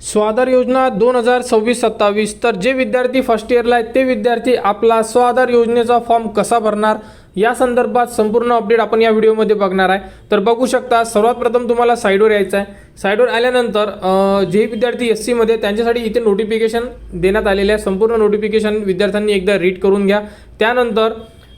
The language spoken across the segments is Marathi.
स्वाधार योजना 2026-27। तर जे विद्यार्थी फर्स्ट इयरला आहेत ते विद्यार्थी आपला स्वाधार योजनेचा फॉर्म कसा भरणार या संदर्भात संपूर्ण अपडेट आपण या व्हिडिओमध्ये बघणार आहे। तर बघू शकता, सर्वात प्रथम तुम्हाला साईडवर यायचं आहे। साईडवर आल्यानंतर जे विद्यार्थी एससी मध्ये त्यांच्यासाठी इथे नोटिफिकेशन देण्यात आलेले आहे। संपूर्ण नोटिफिकेशन विद्यार्थ्यांनी एकदा रीड करून घ्या। त्यानंतर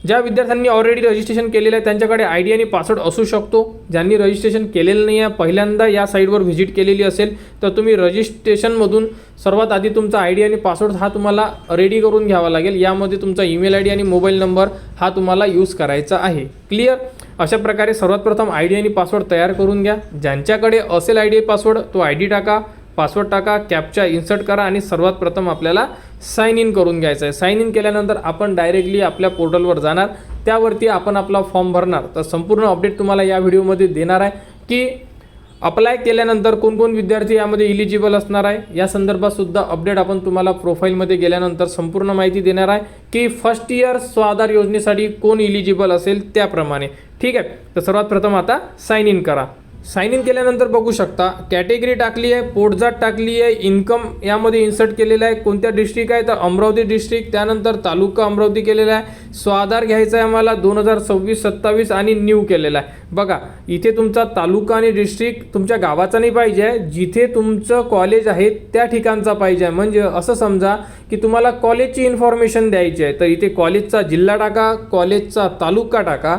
ज्या विद्यार्थ्यांनी ऑलरेडी रजिस्ट्रेशन केलेलं आहे त्यांच्याकडे आयडी आणि पासवर्ड असू शकतो। ज्यांनी रजिस्ट्रेशन केलेलं नाही आहे, पहिल्यांदा या साईटवर व्हिजिट केलेली असेल तर तुम्ही रजिस्ट्रेशनमधून सर्वात आधी तुमचा आयडी आणि पासवर्ड हा तुम्हाला रेडी करून घ्यावा लागेल। यामध्ये तुमचा ईमेल आयडी आणि मोबाईल नंबर हा तुम्हाला यूज करायचा आहे। क्लिअर? अशा प्रकारे सर्वात प्रथम आयडी आणि पासवर्ड तयार करून घ्या। ज्यांच्याकडे असेल आयडी पासवर्ड तो आयडी टाका, पासवर्ड टाका, कॅप्चा इन्सर्ट करा आणि सर्वात प्रथम आपल्याला साइन इन करून घ्यायचं आहे। साइन इन केल्यानंतर आपण डायरेक्टली आपल्या पोर्टलवर जाणार, त्यावरती आपण आपला फॉर्म भरणार। तर संपूर्ण अपडेट तुम्हाला या व्हिडिओमध्ये देणार आहे की अप्लाय केल्यानंतर कोण विद्यार्थी यामध्ये इलिजिबल असणार आहे या संदर्भात सुद्धा अपडेट आपण तुम्हाला प्रोफाईलमध्ये गेल्यानंतर संपूर्ण माहिती देणार आहे की फर्स्ट इयर स्वाधार योजनेसाठी कोण इलिजिबल असेल त्याप्रमाणे। ठीक आहे, तर सर्वात प्रथम आता साइन इन करा। साइन इन केल्यानंतर बघू शकता कॅटेगरी टाकली आहे, पोटजात टाकली आहे, इन्कम यामध्ये इन्सर्ट केलेलं आहे, कोणत्या डिस्ट्रिक्ट आहे तर अमरावती डिस्ट्रिक्ट, त्यानंतर तालुका अमरावती केलेला आहे, स्वाधार घ्यायचा आहे आम्हाला 2026-27 आणि न्यू केलेला आहे। बघा इथे तुमचा तालुका आणि डिस्ट्रिक्ट तुमच्या गावाचा नाही पाहिजे, जिथे तुमचं कॉलेज आहे त्या ठिकाणचा पाहिजे। म्हणजे असं समजा की तुम्हाला कॉलेजची इन्फॉर्मेशन द्यायची आहे तर इथे कॉलेजचा जिल्हा टाका, कॉलेजचा तालुका टाका,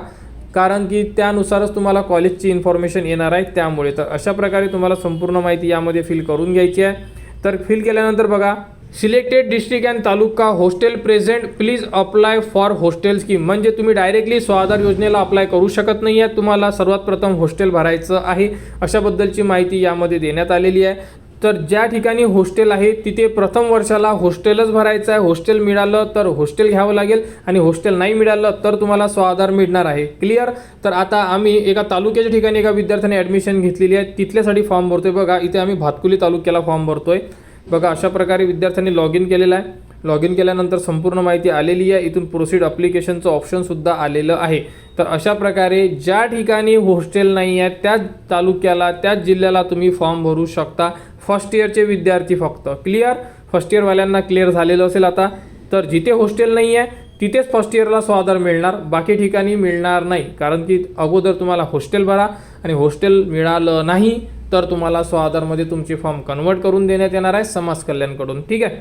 कारण की त्यानुसारच तुम्हाला कॉलेजची इन्फॉर्मेशन येणार आहे त्यामुळे। तर अशा प्रकारे तुम्हाला संपूर्ण माहिती यामध्ये फिल करून घ्यायची आहे। तर फिल केल्यानंतर बघा selected district and taluka hostel present please apply for hostel scheme. म्हणजे तुम्ही डायरेक्टली स्वाधार योजनेला अप्लाय करू शकत नाही आहे, तुम्हाला सर्वात प्रथम हॉस्टेल भरायचं आहे। अशाबद्दलची माहिती यामध्ये देण्यात आलेली आहे। तर ज्या ठिकाणी हॉस्टेल आहे तिथे प्रथम वर्षाला हॉस्टेलच भरायचं आहे। हॉस्टेल मिळालं तर हॉस्टेल घ्यावं लागेल आणि हॉस्टेल नाही मिळालं तर तुम्हाला स्वाधार मिळणार आहे। क्लिअर? तर आता आम्ही एका तालुक्याच्या ठिकाणी एका विद्यार्थ्याने ॲडमिशन घेतलेली आहे, तिथल्यासाठी फॉर्म भरतोय। बघा इथे आम्ही भातकुली तालुक्याला फॉर्म भरतोय। बघा अशा प्रकारे विद्यार्थ्यांनी लॉग इन केलेलं आहे। लॉग इन केल्यानंतर संपूर्ण माहिती आलेली आहे, इथून प्रोसीड अप्लिकेशनचं ऑप्शनसुद्धा आलेलं आहे। तर अशा प्रकारे ज्या ठिकाणी हॉस्टेल नाही आहे त्याच तालुक्याला त्याच जिल्ह्याला तुम्ही फॉर्म भरू शकता, फर्स्ट इयरचे विद्यार्थी फक्त। क्लिअर? फर्स्ट इयरवाल्यांना क्लिअर झालेलं असेल आता। तर जिथे हॉस्टेल नाही आहे तिथेच फर्स्ट इयरला स्वाधार मिळणार, बाकी ठिकाणी मिळणार नाही, कारण की अगोदर तुम्हाला हॉस्टेल भरा आणि हॉस्टेल मिळालं नाही तर तुम्हाला स्वाधारमध्ये तुमचे फॉर्म कन्वर्ट करून देण्यात येणार आहे समाज कल्याणकडून। ठीक आहे,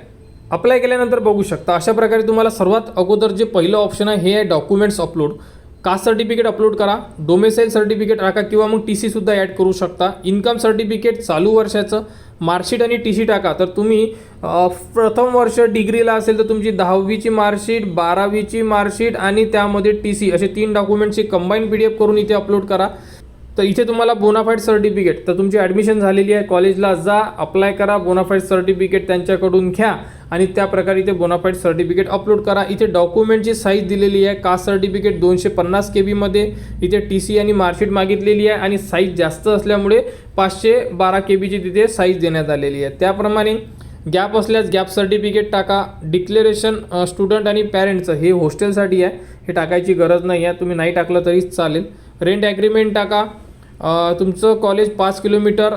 अप्लाय केल्यानंतर बघू शकता अशा प्रकारे तुम्हाला सर्वात अगोदर जे पहिलं ऑप्शन आहे हे आहे documents upload. Caste certificate upload करा, डोमेसाईल सर्टिफिकेट टाका किंवा मग टी.सी. सुद्धा ॲड करू शकता, इन्कम सर्टिफिकेट चालू वर्षाचं, मार्कशीट आणि टी.सी. टाका। तर तुम्ही प्रथम वर्ष डिग्रीला असेल तर तुमची 10वीची मार्कशीट, 12वीची मार्कशीट आणि त्यामध्ये टी.सी. असे 3 डॉक्युमेंट्सची कंबाईन PDF करून इथे अपलोड करा। तर इथे तुम्हाला बोनाफाईड सर्टिफिकेट, तर तुमची ॲडमिशन झालेली आहे कॉलेजला जा, अप्लाय करा, बोनाफाईड सर्टिफिकेट त्यांच्याकडून घ्या आणि त्या प्रकारे इथे बोनाफाईड सर्टिफिकेट अपलोड करा। इथे डॉक्युमेंटची साईज दिलेली आहे, कास्ट सर्टिफिकेट 250 KB मध्ये, इथे टी.सी. आणि मार्कशीट मागितलेली आहे आणि साईज जास्त असल्यामुळे 512 KBची तिथे साईज देण्यात आलेली आहे। त्याप्रमाणे गॅप असल्यास गॅप सर्टिफिकेट टाका। डिक्लेरेशन स्टुडंट आणि पॅरेंटचं हे हॉस्टेलसाठी आहे, हे टाकायची गरज नाही आहे, तुम्ही नाही टाकलं तरीच चालेल। रेंट ॲग्रीमेंट टाका, तुमचं कॉलेज 5 किलोमीटर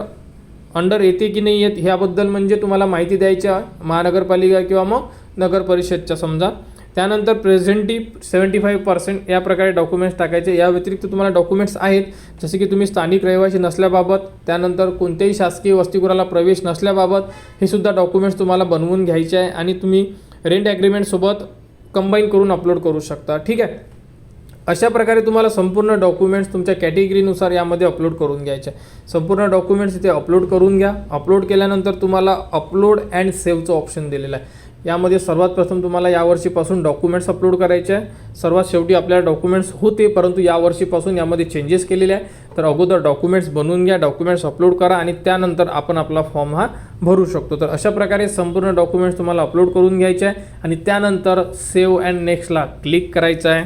अंडर येते की नाही येत ह्याबद्दल म्हणजे तुम्हाला माहिती द्यायची आहे, महानगरपालिका किंवा मग नगर परिषदच्या समजा। त्यानंतर प्रेझेंटी 75% या प्रकारे डॉक्युमेंट्स टाकायचे। या व्यतिरिक्त तुम्हाला डॉक्युमेंट्स आहेत जसे की तुम्ही स्थानिक रहिवासी नसल्याबाबत, त्यानंतर कोणत्याही शासकीय वसतिगृहाला प्रवेश नसल्याबाबत हे सुद्धा डॉक्युमेंट्स तुम्हाला बनवून घ्यायचे आहे आणि तुम्ही रेंट ॲग्रीमेंटसोबत कंबाईन करून अपलोड करू शकता। ठीक आहे, अशा प्रकारे तुम्हाला संपूर्ण डॉक्युमेंट्स तुमच्या कॅटेगरीनुसार यामध्ये अपलोड करून घ्यायचे। संपूर्ण डॉक्युमेंट्स इथे अपलोड करून घ्या। अपलोड केल्यानंतर तुम्हाला अपलोड अँड सेव्हचं ऑप्शन दिलेलं आहे। यामध्ये सर्वात प्रथम तुम्हाला यावर्षीपासून डॉक्युमेंट्स अपलोड करायचे आहे। सर्वात शेवटी आपल्याला डॉक्युमेंट्स होते परंतु यावर्षीपासून यामध्ये चेंजेस केलेले आहे। तर अगोदर डॉक्युमेंट्स बनवून घ्या, डॉक्युमेंट्स अपलोड करा आणि त्यानंतर आपण आपला फॉर्म हा भरू शकतो। तर अशा प्रकारे संपूर्ण डॉक्युमेंट्स तुम्हाला अपलोड करून घ्यायचे आहे आणि त्यानंतर सेव्ह अँड नेक्स्टला क्लिक करायचं आहे।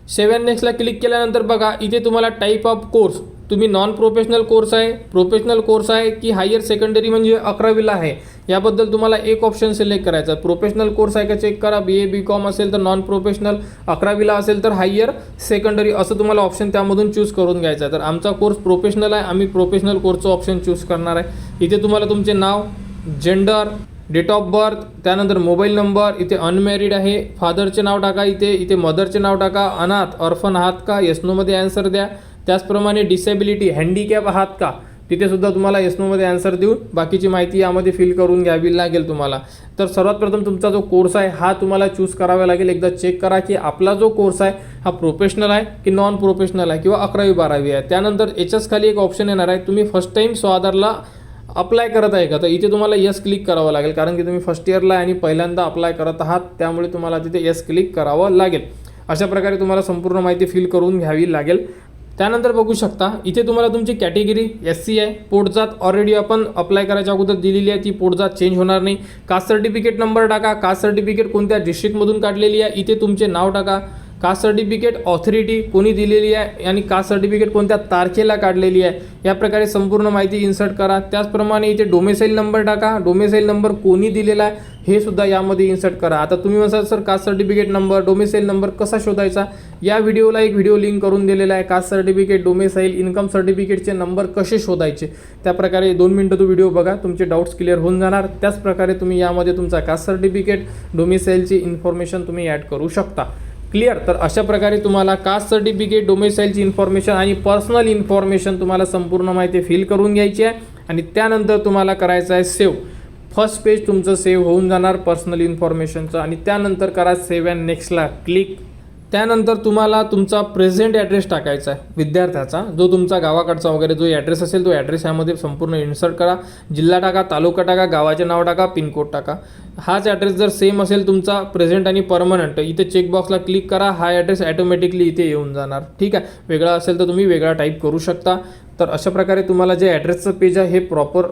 सेव्ह अँड नेक्स्टला क्लिक केल्यानंतर बघा इथे तुम्हाला टाईप ऑफ कोर्स, तुम्ही नॉन प्रोफेशनल कोर्स आहे, प्रोफेशनल कोर्स आहे की हायर सेकंडरी म्हणजे 11वीला आहे याबद्दल तुम्हाला एक ऑप्शन सिलेक्ट करायचा। प्रोफेशनल कोर्स आहे का चेक करा, BA BCom असेल तर नॉन प्रोफेशनल, 11वीला असेल तर हायर सेकंडरी असं तुम्हाला ऑप्शन त्यामधून चूज करून घ्यायचा आहे। तर आमचा कोर्स प्रोफेशनल आहे, आम्ही प्रोफेशनल कोर्सचं ऑप्शन चूज करणार आहे। इथे तुम्हाला तुमचे नाव, जेंडर, डेट ऑफ बर्थ, त्यानंतर मोबाईल नंबर, इथे अनमॅरिड आहे, फादरचे नाव टाका, इथे मदरचे नाव टाका, अनाथ ऑर्फन आहात का, येस नोमध्ये आन्सर द्या. त्याचप्रमाणे डिसेबिलिटी, हँडिकॅप आहात का, तिथे सुद्धा तुम्हाला येस नोमध्ये आन्सर देऊन बाकीची माहिती यामध्ये फिल करून घ्यावी लागेल तुम्हाला. तर सर्वात प्रथम तुमचा जो कोर्स आहे हा तुम्हाला चूज करावा लागेल. एकदा चेक करा की आपला जो कोर्स आहे हा प्रोफेशनल आहे की नॉन प्रोफेशनल आहे किंवा 11वी-12वी आहे. त्यानंतर याच्याच खाली एक ऑप्शन येणार आहे, तुम्ही फर्स्ट टाईम स्वाधारला अप्लाय करत आहे का, तर इथे तुम्हाला यस क्लिक करावं लागेल, कारण की तुम्ही फर्स्ट इयरला आणि पहिल्यांदा अप्लाय करत आहात, त्यामुळे तुम्हाला तिथे यस क्लिक करावं लागेल. अशा प्रकारे तुम्हाला संपूर्ण माहिती फिल करून घ्यावी लागेल. त्यानंतर बघू शकता इथे तुम्हाला तुमची कॅटेगरी SC आहे. पोटजात ऑलरेडी आपण अप्लाय करायच्या अगोदर दिलेली आहे, ती पोटजात चेंज होणार नाही. कास्ट सर्टिफिकेट नंबर टाका, कास्ट सर्टिफिकेट कोणत्या डिस्ट्रिक्टमधून काढलेली आहे इथे तुमचे नाव टाका. कास्ट सर्टिफिकेट ऑथॉरिटी कोणी दिलेली आहे आणि कास्ट सर्टिफिकेट कोणत्या तारखेला काढलेली आहे, या प्रकारे संपूर्ण माहिती इन्सर्ट करा. त्याचप्रमाणे इथे डोमेसाईल नंबर टाका, डोमेसाईल नंबर कोणी दिलेला आहे हे सुद्धा यामध्ये इन्सर्ट करा. आता तुम्ही म्हणाल sir caste certificate number, domicile number कसा शोधायचा, या व्हिडिओला एक व्हिडिओ लिंक करून दिलेला आहे. कास्ट सर्टिफिकेट, डोमेसाईल, इन्कम सर्टिफिकेटचे नंबर कसे शोधायचे, त्याप्रकारे 2 मिनिटं तो व्हिडिओ बघा, तुमचे डाऊट्स क्लिअर होऊन जाणार. त्याचप्रकारे तुम्ही यामध्ये तुमचा कास्ट सर्टिफिकेट, डोमेसाईलची इन्फॉर्मेशन तुम्ही ॲड करू शकता. क्लिअर. तर अशा प्रकारे तुम्हाला कास्ट सर्टिफिकेट, डोमेसाईलची इन्फॉर्मेशन आणि पर्सनल इन्फॉर्मेशन तुम्हाला संपूर्ण माहिती फिल करून घ्यायची आहे आणि त्यानंतर तुम्हाला करायचं आहे सेव्ह. फर्स्ट पेज तुमचं सेव्ह होऊन जाणार पर्सनल इन्फॉर्मेशनचं आणि त्यानंतर करा सेव्ह अँड नेक्स्टला क्लिक. त्यानंतर तुम्हाला तुमचा प्रेझेंट ॲड्रेस टाकायचा आहे विद्यार्थ्याचा, जो तुमचा गावाकडचा वगैरे जो ॲड्रेस असेल तो ॲड्रेस यामध्ये संपूर्ण इन्सर्ट करा. जिल्हा टाका, तालुका टाका, गावाचे नाव टाका, पिनकोड टाका. हाच ॲड्रेस जर सेम असेल तुमचा प्रेझेंट आणि परमनंट, इथे चेकबॉक्सला क्लिक करा, हा ॲड्रेस ॲटोमॅटिकली इथे येऊन जाणार. ठीक आहे. वेगळा असेल तर तुम्ही वेगळा टाईप करू शकता. तर अशा प्रकारे तुम्हाला जे ॲड्रेसचं पेज आहे हे प्रॉपर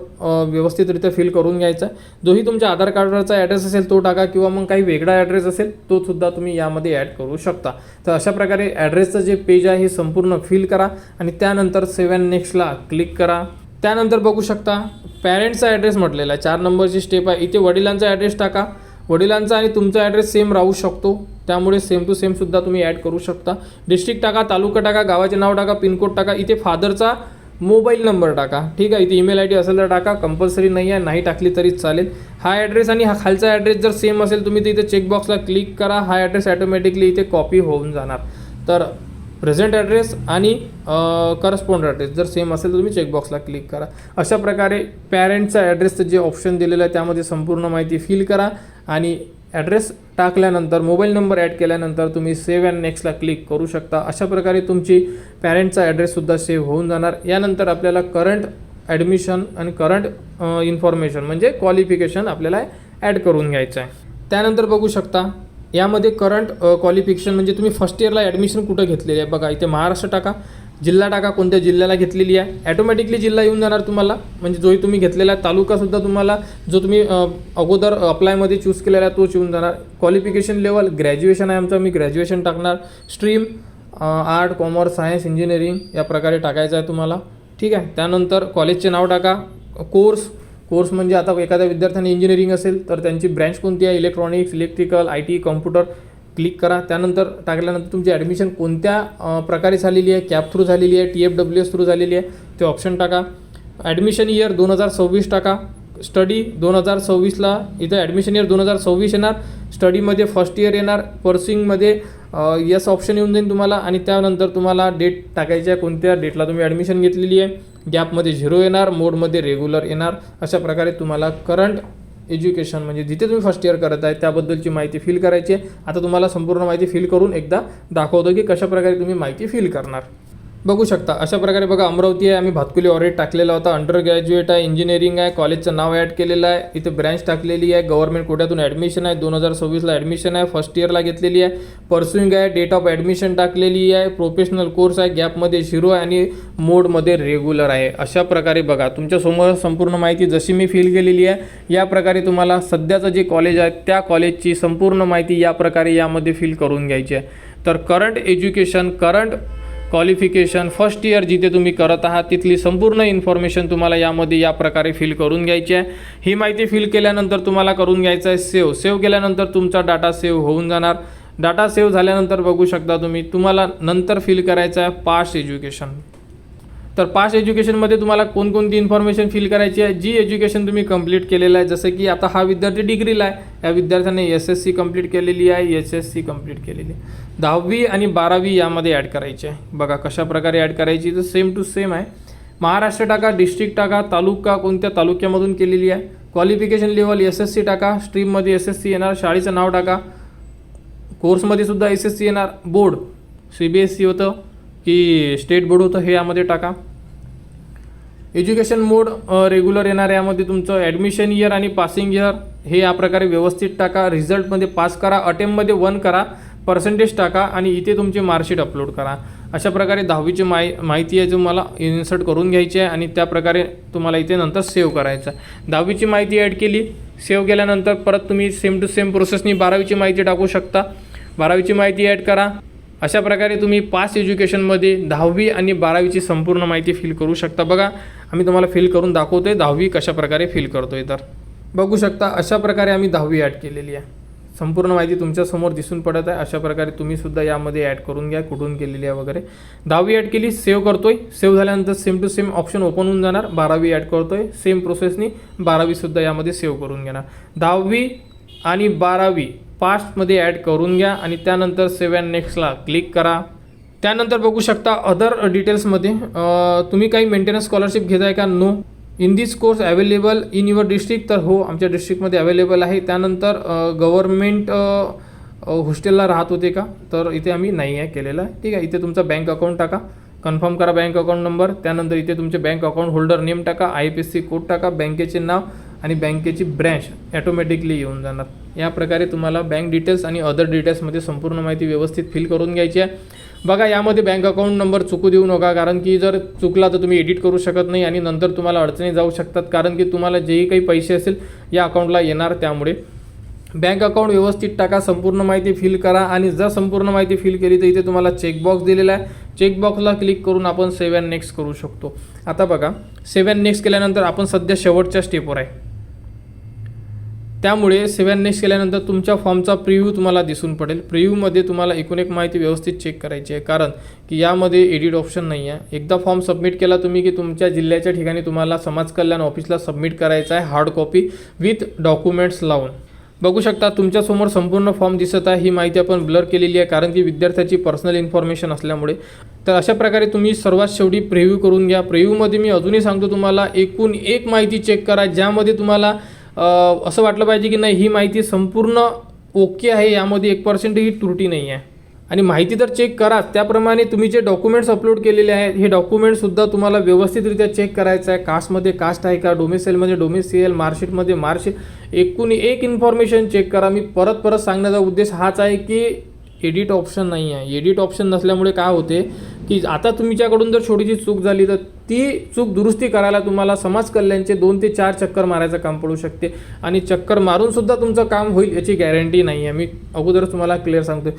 व्यवस्थितरित्या फिल करून घ्यायचं आहे. जोही तुमच्या आधार कार्डवरचा ॲड्रेस असेल तो टाका किंवा मग काही वेगळा ॲड्रेस असेल तो सुद्धा तुम्ही यामध्ये ॲड करू शकता. तर अशा प्रकारे ॲड्रेसचं जे पेज आहे हे संपूर्ण फिल करा आणि त्यानंतर सेव्ह अँड नेक्स्टला क्लिक करा. त्यानंतर बघू शकता पॅरेंट्सचा ॲड्रेस म्हटलेला आहे, 4 नंबरची स्टेप आहे. इथे वडिलांचा ॲड्रेस टाका. वडिलांचा आणि तुमचा ॲड्रेस सेम राहू शकतो, त्यामुळे सेम टू सेम सुद्धा तुम्ही ॲड करू शकता. डिस्ट्रिक्ट टाका, तालुका टाका, गावाचे नाव टाका, पिनकोड टाका. इथे फादरचा मोबाईल नंबर टाका. ठीक आहे. इथे ईमेल ID असेल तर टाका, कंपल्सरी नाही आहे, नाही टाकली तरी चालेल. हा ॲड्रेस आणि हा खालचा ॲड्रेस जर सेम असेल तुम्ही तर इथे चेकबॉक्सला क्लिक करा, हा ॲड्रेस ॲटोमॅटिकली इथे कॉपी होऊन जाणार. तर प्रेझेंट ॲड्रेस आणि करस्पॉन्ड ॲड्रेस जर सेम असेल तर तुम्ही चेकबॉक्सला क्लिक करा. अशा प्रकारे पॅरेंटचा ॲड्रेसचं जे ऑप्शन दिलेलं आहे त्यामध्ये संपूर्ण माहिती फिल करा आणि ॲड्रेस टाकल्यानंतर मोबाईल नंबर ॲड केल्यानंतर तुम्ही सेव्ह अँड नेक्स्टला क्लिक करू शकता. अशा प्रकारे तुमची पॅरेंटचा ॲड्रेससुद्धा सेव्ह होऊन जाणार. यानंतर आपल्याला करंट ॲडमिशन आणि करंट इन्फॉर्मेशन म्हणजे क्वालिफिकेशन आपल्याला ॲड करून घ्यायचं आहे. त्यानंतर बघू शकता यामध्ये करंट क्वालिफिकेशन म्हणजे तुम्ही फर्स्ट इयरला ॲडमिशन कुठं घेतलेली आहे बघा. इथे महाराष्ट्र टाका, जिल्हा टाका, कोणत्या जिल्ह्याला घेतलेली आहे, ॲटोमॅटिकली जिल्हा येऊन जाणार तुम्हाला. म्हणजे जोही तुम्ही घेतलेला आहे तालुकासुद्धा तुम्हाला जो तुम्ही अगोदर अप्लायमध्ये चूज केलेला आहे तोच येऊन जाणार. क्वालिफिकेशन लेवल ग्रॅज्युएशन आहे आमचं, मी ग्रॅज्युएशन टाकणार. Stream art, commerce, science, engineering या प्रकारे टाकायचं आहे तुम्हाला. ठीक आहे. त्यानंतर कॉलेजचे नाव टाका. कोर्स म्हणजे आता एखाद्या विद्यार्थ्याने इंजिनिअरिंग असेल तर त्यांची ब्रँच कोणती आहे, electronics, electrical, IT, computer click करा. त्यानंतर टाकल्यानंतर तुमची ॲडमिशन कोणत्या प्रकारे झालेली आहे, कॅप थ्रू झालेली आहे, TFWS थ्रू झालेली आहे ते ऑप्शन टाका. ॲडमिशन इयर 2026 टाका. स्टडी 2026ला इथं ॲडमिशन इयर 2026 येणार. स्टडीमध्ये फर्स्ट इयर येणार. पर्सिंगमध्ये यस ऑप्शन येऊन जाईल तुम्हाला आणि त्यानंतर तुम्हाला डेट टाकायची आहे, कोणत्या डेटला तुम्ही ॲडमिशन घेतलेली आहे. गॅपमध्ये 0 येणार, मोडमध्ये रेग्युलर येणार. अशा प्रकारे तुम्हाला करंट एज्युकेशन म्हणजे जिथे तुम्ही फर्स्ट इयर करत आहे त्याबद्दलची माहिती फिल करायची आहे. आता तुम्हाला संपूर्ण माहिती फिल करून एकदा दाखवतो की कशाप्रकारे तुम्ही माहिती फिल करणार. बघू शकता अशा प्रकारे बघा अमरावती आहे, आम्ही भातकुली ऑलरेडी टाकलेला होता. अंडर ग्रॅज्युएट आहे, इंजिनिअरिंग आहे, कॉलेजचं नाव ॲड केलेलं आहे. इथे ब्रँच टाकलेली आहे, गव्हर्नमेंट कोट्यातून ॲडमिशन आहे, 2026ला ॲडमिशन आहे, फर्स्ट इयरला घेतलेली आहे. पर्स्युइंग आहे, डेट ऑफ ॲडमिशन टाकलेली आहे, प्रोफेशनल कोर्स आहे, गॅपमध्ये 0 आहे आणि मोडमध्ये रेग्युलर आहे. अशा प्रकारे बघा तुमच्यासमोर संपूर्ण माहिती जशी मी फिल केलेली आहे या प्रकारे तुम्हाला सध्याचं जे कॉलेज आहे त्या कॉलेजची संपूर्ण माहिती या प्रकारे यामध्ये फिल करून घ्यायची आहे. तर current education, current qualification, first year जिथे तुम्ही करत आहात तिथली संपूर्ण इन्फॉर्मेशन तुम्हाला यामध्ये या प्रकारे फिल करून घ्यायची आहे. ही माहिती फिल केल्यानंतर तुम्हाला करून घ्यायचं आहे सेव्ह केल्यानंतर तुमचा डाटा सेव्ह होऊन जाणार. डाटा सेव्ह झाल्यानंतर बघू शकता तुम्हाला नंतर फिल करायचं आहे पास्ट एज्युकेशन. तर पास्ट एज्युकेशनमध्ये तुम्हाला कोणकोणती इन्फॉर्मेशन फिल करायची आहे, जी एज्युकेशन तुम्ही कंप्लीट केलेलं आहे. जसं की आता हा विद्यार्थी डिग्रीला आहे, या विद्यार्थ्याने SSC कंप्लीट केलेली आहे, HSC कंप्लीट केलेली आहे. 10वी आणि 12वी यामध्ये ॲड करायची आहे. बघा कशा प्रकारे ॲड करायची, तर सेम टू सेम आहे. महाराष्ट्र टाका, डिस्ट्रिक्ट टाका, तालुका कोणत्या तालुक्यामधून केलेली आहे, क्वालिफिकेशन लेवल SSC टाका, स्ट्रीममध्ये SSC येणार, शाळेचं नाव टाका, कोर्समध्ये सुद्धा SSC येणार, बोर्ड CBSE होतं की स्टेट बोर्ड होतं हे यामध्ये टाका. एज्युकेशन मोड रेग्युलर येणार, यामध्ये तुमचं ॲडमिशन इयर आणि पासिंग इयर हे या प्रकारे व्यवस्थित टाका. रिझल्टमध्ये पास करा, अटेम्पमध्ये 1 करा, पर्सेंटेज टाका आणि इथे तुमची मार्कशीट अपलोड करा. अशा प्रकारे 10वीची माहिती आहे तुम्हाला इन्सर्ट करून घ्यायची आहे आणि त्या प्रकारे तुम्हाला इथे नंतर सेव्ह करायचं आहे. 10वीची माहिती ॲड केली, सेव्ह केल्यानंतर परत तुम्ही सेम टू सेम प्रोसेसनी 12वीची माहिती टाकू शकता. 12वीची माहिती ॲड करा. अशा प्रकारे तुम्ही पास्ट एज्युकेशनमध्ये 10वी आणि 12वीची संपूर्ण माहिती फिल करू शकता. बघा आम्ही तुम्हाला फिल करून दाखवतोय 10वी कशा प्रकारे फिल करतोय. तर बघू शकता अशा प्रकारे आम्ही 10वी ॲड केलेली आहे. संपूर्ण माहिती तुमच्यासमोर दिसून पडत आहे. अशा प्रकारे तुम्ही सुद्धा यामध्ये ॲड करून घ्या, कुठून केलेली आहे वगैरे. 10वी ॲड केली, सेव्ह करतोय. सेव्ह झाल्यानंतर same to same option open होऊन जाणार. 12वी ॲड करतोय, सेम प्रोसेसनी 12वी सुद्धा यामध्ये सेव्ह करून घेणार. 10वी आणि 12वी पास्टमध्ये ॲड करून घ्या आणि त्यानंतर सेव्ह अँड नेक्स्टला क्लिक करा. त्यानंतर बघू शकता अदर डिटेल्समध्ये तुम्ही काही मेंटेनन्स स्कॉलरशिप घेत आहे का, no. In this course available in your district, तर हो आमच्या डिस्ट्रिक्टमध्ये अवेलेबल आहे. त्यानंतर गव्हर्नमेंट हॉस्टेलला राहत होते का, तर इथे आम्ही नाही आहे केलेलं आहे. ठीक आहे, इथे तुमचा बँक अकाउंट टाका, कन्फर्म करा बँक अकाउंट नंबर. त्यानंतर इथे तुमचे बँक अकाउंट होल्डर नेम टाका, IFSC कोड टाका, बँकेचे नाव आणि बँकेची ब्रँच ॲटोमॅटिकली येऊन जाणार. या प्रकारे तुम्हाला बँक डिटेल्स आणि अदर डिटेल्समध्ये संपूर्ण माहिती व्यवस्थित फिल करून घ्यायची आहे. बघा यामध्ये बँक अकाउंट नंबर चुकू देऊ नका, कारण की जर चुकला तर तुम्ही एडिट करू शकत नाही आणि नंतर तुम्हाला अडचणी जाऊ शकतात, कारण की तुम्हाला जेही काही पैसे असेल या अकाउंटला येणार. त्यामुळे बँक अकाउंट व्यवस्थित टाका, संपूर्ण माहिती फिल करा आणि जर संपूर्ण माहिती फिल केली तर इथे तुम्हाला चेकबॉक्स दिलेला आहे. चेकबॉक्सला क्लिक करून आपण सेव्ह अँड नेक्स्ट करू शकतो. आता बघा सेव्ह अँड नेक्स्ट केल्यानंतर आपण सध्या शेवटच्या स्टेपवर आहे. त्यामुळे सेव्ह अँड नेक्स्ट केल्यानंतर तुमच्या फॉर्मचा प्रिव्ह्यू तुम्हाला दिसून पडेल. प्रिव्ह्यूमध्ये तुम्हाला एकूण एक माहिती व्यवस्थित चेक करायची आहे, कारण की यामध्ये एडिट ऑप्शन नाही आहे. एकदा फॉर्म सबमिट केला तुम्ही की तुमच्या जिल्ह्याच्या ठिकाणी तुम्हाला समाज कल्याण ऑफिसला सबमिट करायचा आहे, हार्ड कॉपी विथ डॉक्युमेंट्स लावून. बघू शकता तुमच्यासमोर संपूर्ण फॉर्म दिसत आहे. ही माहिती आपण ब्लर केलेली आहे, कारण की विद्यार्थ्याची पर्सनल इन्फॉर्मेशन असल्यामुळे. तर अशा प्रकारे तुम्ही सर्वात शेवटी प्रिव्ह्यू करून घ्या. प्रिव्ह्यूमध्ये मी अजूनही सांगतो तुम्हाला एकूण एक माहिती चेक करा, ज्यामध्ये तुम्हाला असं वाटलं पाहिजे की नाही ही माहिती संपूर्ण ओके आहे, यामध्ये 1% ही त्रुटी नाही आहे. आणि माहिती तर चेक करा, त्याप्रमाणे तुम्ही जे डॉक्युमेंट्स अपलोड केलेले आहेत हे डॉक्युमेंट्ससुद्धा तुम्हाला व्यवस्थितरित्या चेक करायचं आहे. कास्टमध्ये कास्ट आहे का, डोमेसिलमध्ये डोमेसिल, मार्कशीटमध्ये मार्कशीट, एकूण एक इन्फॉर्मेशन चेक करा. मी परत सांगण्याचा उद्देश हाच आहे की एडिट ऑप्शन नाही आहे. एडिट ऑप्शन नसल्यामुळे काय होते की आता तुमच्याकडून जर छोटीशी चूक झाली तर ती चूक दुरुस्ती करायला तुम्हाला समाज कल्याणचे 2 ते 4 चक्कर मारायचं काम पडू शकते आणि चक्कर मारूनसुद्धा तुमचं काम होईल याची गॅरंटी नाही आहे. मी अगोदरच तुम्हाला क्लिअर सांगतो.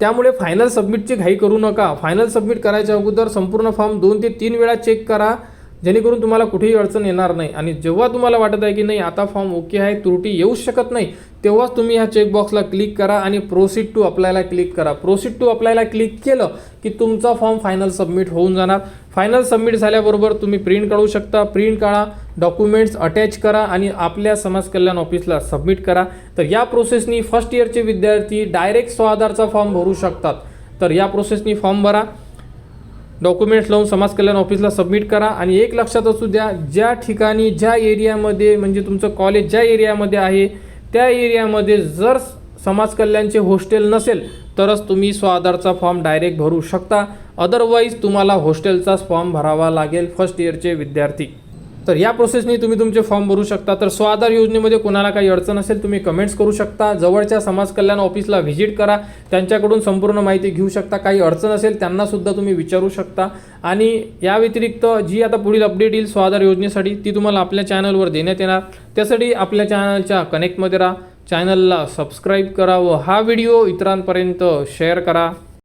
त्यामुळे फायनल सबमिटची घाई करू नका. फायनल सबमिट करायच्या अगोदर संपूर्ण फॉर्म 2 ते 3 वेळा चेक करा, जेणेकरून तुम्हाला कुठेही अडचण येणार नाही. आणि जेव्हा तुम्हाला वाटत आहे की नाही आता फॉर्म ओके आहे, त्रुटी येऊ शकत नाही, तेव्हाच तुम्ही ह्या चेकबॉक्सला क्लिक करा आणि प्रोसीड टू अप्लायला क्लिक करा. प्रोसीड टू अप्लायला क्लिक केलं की तुमचा फॉर्म फायनल सबमिट होऊन जाणार. फायनल सबमिट झाल्याबरोबर तुम्ही प्रिंट काढू शकता. प्रिंट काढा, डॉक्युमेंट्स अटॅच करा आणि आपल्या समाज कल्याण ऑफिसला सबमिट करा. तर या प्रोसेसनी फर्स्ट इयरचे विद्यार्थी डायरेक्ट स्वाधारचा फॉर्म भरू शकतात. तर या प्रोसेसनी फॉर्म भरा, डॉक्युमेंट्स लावून समाज कल्याण ऑफिसला सबमिट करा. आणि एक लक्षात असू द्या, ज्या ठिकाणी ज्या एरियामध्ये म्हणजे तुमचं कॉलेज ज्या एरियामध्ये आहे त्या एरियामध्ये जर समाज कल्याणचे हॉस्टेल नसेल तरच तुम्ही स्वाधारचा फॉर्म डायरेक्ट भरू शकता. अदरवाईज तुम्हाला हॉस्टेलचाच फॉर्म भरावा लागेल फर्स्ट इयरचे विद्यार्थी. तर या प्रोसेसनी तुम्ही तुमचे फॉर्म भरू शकता. तर स्वाधार योजनेमध्ये कोणाला काही अडचण असेल तुम्ही कमेंट्स करू शकता. जवळच्या समाज कल्याण ऑफिसला व्हिजिट करा, त्यांच्याकडून संपूर्ण माहिती घेऊ शकता. काही अडचण असेल त्यांनासुद्धा तुम्ही विचारू शकता. आणि या व्यतिरिक्त जी आता पुढील अपडेट येईल स्वाधार योजनेसाठी ती तुम्हाला आपल्या चॅनलवर देण्यात येणार. त्यासाठी आपल्या चॅनलच्या कनेक्टमध्ये राहा, चॅनलला सबस्क्राईब करा व हा व्हिडिओ इतरांपर्यंत शेअर करा.